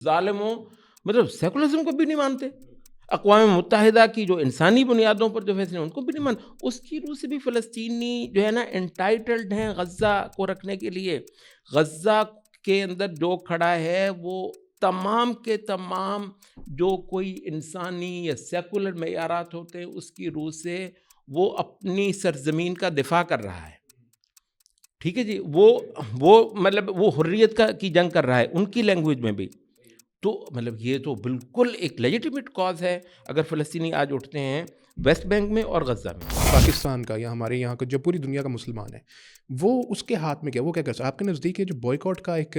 ظالموں مطلب سیکولرزم کو بھی نہیں مانتے، اقوام متحدہ کی جو انسانی بنیادوں پر جو فیصلے ہیں ان کو بھی نہیں مان، اس کی روح سے بھی فلسطینی جو ہے نا انٹائٹلڈ ہیں غزہ کو رکھنے کے لیے۔ غزہ کے اندر جو کھڑا ہے وہ تمام کے تمام جو کوئی انسانی یا سیکولر معیارات ہوتے ہیں اس کی روح سے وہ اپنی سرزمین کا دفاع کر رہا ہے، ٹھیک ہے جی، وہ مطلب وہ حریت کی جنگ کر رہا ہے ان کی لینگویج میں بھی۔ تو مطلب یہ تو بالکل ایک لیجیٹیمیٹ کاز ہے اگر فلسطینی آج اٹھتے ہیں ویسٹ بینک میں اور غزہ میں۔ پاکستان کا یا ہمارے یہاں کا جو پوری دنیا کا مسلمان ہے، وہ اس کے ہاتھ میں کیا، وہ کیا کر سکتا ہے؟ آپ کے نزدیک یہ جو بوائیکاٹ کا ایک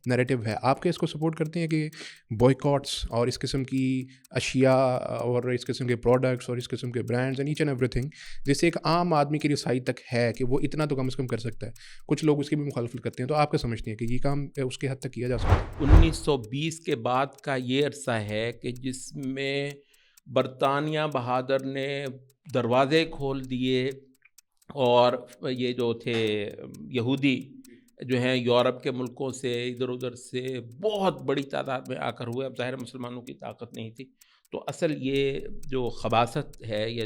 نیریٹو ہے، آپ کے اس کو سپورٹ کرتے ہیں کہ بوائیکاٹس اور اس قسم کی اشیاء اور اس قسم کے پروڈکٹس اور اس قسم کے brands and H and everything جیسے ایک عام آدمی کی رسائی تک ہے کہ وہ اتنا تو کم از کم کر سکتا ہے؟ کچھ لوگ اس کی بھی مخالفت کرتے ہیں، تو آپ کیا سمجھتے ہیں کہ یہ کام اس کے حد تک کیا جا سکتا ہے؟ 1920 کے بعد کا یہ عرصہ ہے کہ جس میں برطانیہ بہادر نے دروازے کھول دیے اور یہ جو تھے یہودی جو ہیں یورپ کے ملکوں سے ادھر ادھر سے بہت بڑی تعداد میں آ کر ہوئے، اب ظاہر مسلمانوں کی طاقت نہیں تھی، تو اصل یہ جو خباثت ہے یا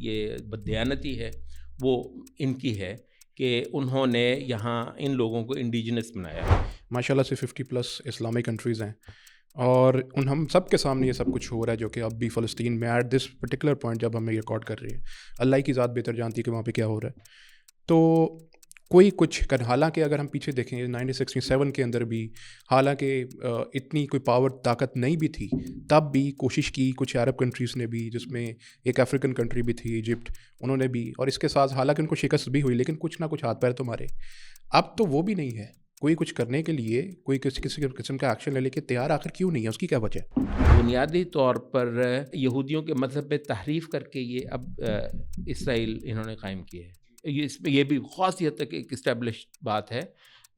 یہ بددیانتی ہے وہ ان کی ہے کہ انہوں نے یہاں ان لوگوں کو انڈیجنس بنایا ہے۔ ماشاء اللہ سے 50+ اسلامی کنٹریز ہیں اور ہم سب کے سامنے یہ سب کچھ ہو رہا ہے جو کہ اب بھی فلسطین میں ایٹ دس پرٹیکولر پوائنٹ جب ہم یہ ریکارڈ کر رہے ہیں، اللہ ہی کی ذات بہتر جانتی ہے کہ وہاں پہ کیا ہو رہا ہے۔ تو کوئی کچھ کر، حالانکہ اگر ہم پیچھے دیکھیں 1967 کے اندر بھی حالانکہ اتنی کوئی پاور طاقت نہیں بھی تھی، تب بھی کوشش کی کچھ عرب کنٹریز نے بھی، جس میں ایک افریقن کنٹری بھی تھی ایجپٹ، انہوں نے بھی، اور اس کے ساتھ حالانکہ ان کو شکست بھی ہوئی لیکن کچھ نہ کچھ ہاتھ پیر تو مارے۔ اب تو وہ بھی نہیں ہے، کوئی کچھ کرنے کے لیے کوئی کسی قسم کا ایکشن لینے کے تیار آخر کیوں نہیں ہے؟ اس کی کیا وجہ ہے؟ بنیادی طور پر یہودیوں کے مذہب پہ تحریف کر کے یہ اب اسرائیل انہوں نے قائم کی ہے، اس میں یہ بھی خاصی حد تک ایک اسٹیبلشڈ بات ہے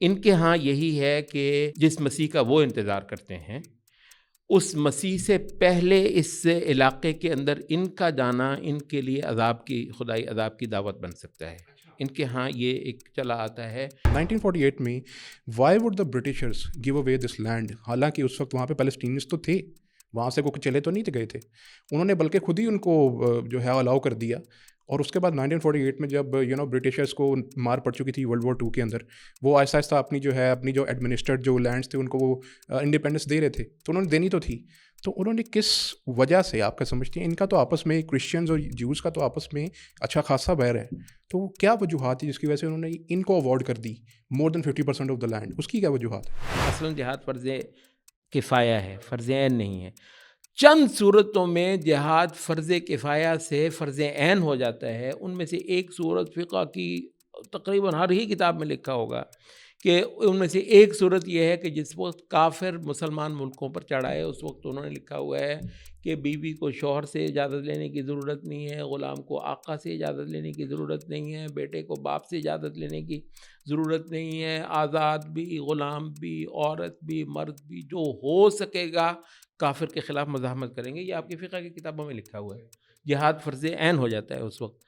ان کے ہاں، یہی ہے کہ جس مسیح کا وہ انتظار کرتے ہیں اس مسیح سے پہلے اس علاقے کے اندر ان کا جانا ان کے لیے عذاب کی، خدائی عذاب کی دعوت بن سکتا ہے، ان کے ہاں یہ ایک چلا آتا ہے۔ 1948 میں why would the Britishers gave away this land? حالانکہ اس وقت وہاں پہ پیلسٹینیز تو تھے، وہاں سے کوئی چلے تو نہیں گئے تھے، انہوں نے بلکہ خود ہی ان کو جو ہے الاؤ کر دیا۔ اور اس کے بعد 1948 میں جب برٹشرز کو مار پڑ چکی تھی ورلڈ وار 2 کے اندر، وہ آہستہ آہستہ اپنی جو ایڈمنسٹرڈ جو لینڈس تھے ان کو وہ انڈیپینڈنس دے رہے تھے، تو انہوں نے دینی تو تھی، تو انہوں نے کس وجہ سے، آپ کا سمجھتے ہیں ان کا تو آپس میں کرسچنز اور جیوز کا تو آپس میں اچھا خاصا بیر ہے، تو کیا وجوہات تھی جس کی وجہ سے انہوں نے ان کو اوارڈ کر دی مور دین 50% آف دا لینڈ؟ اس کی کیا وجوہات ہے؟ اصلاً جہاد فرض کفایہ ہے، فرض عین نہیں ہے۔ چند صورتوں میں جہاد فرض کفایہ سے فرض عین ہو جاتا ہے، ان میں سے ایک صورت فقہ کی تقریباً ہر ہی کتاب میں لکھا ہوگا کہ ان میں سے ایک صورت یہ ہے کہ جس وقت کافر مسلمان ملکوں پر چڑھائے اس وقت انہوں نے لکھا ہوا ہے کہ بیوی کو شوہر سے اجازت لینے کی ضرورت نہیں ہے، غلام کو آقا سے اجازت لینے کی ضرورت نہیں ہے، بیٹے کو باپ سے اجازت لینے کی ضرورت نہیں ہے، آزاد بھی، غلام بھی، عورت بھی، مرد بھی، جو ہو سکے گا کافر کے خلاف مزاحمت کریں گے۔ یہ آپ کی فقہ کی کتابوں میں لکھا ہوا ہے، جہاد فرض عین ہو جاتا ہے اس وقت۔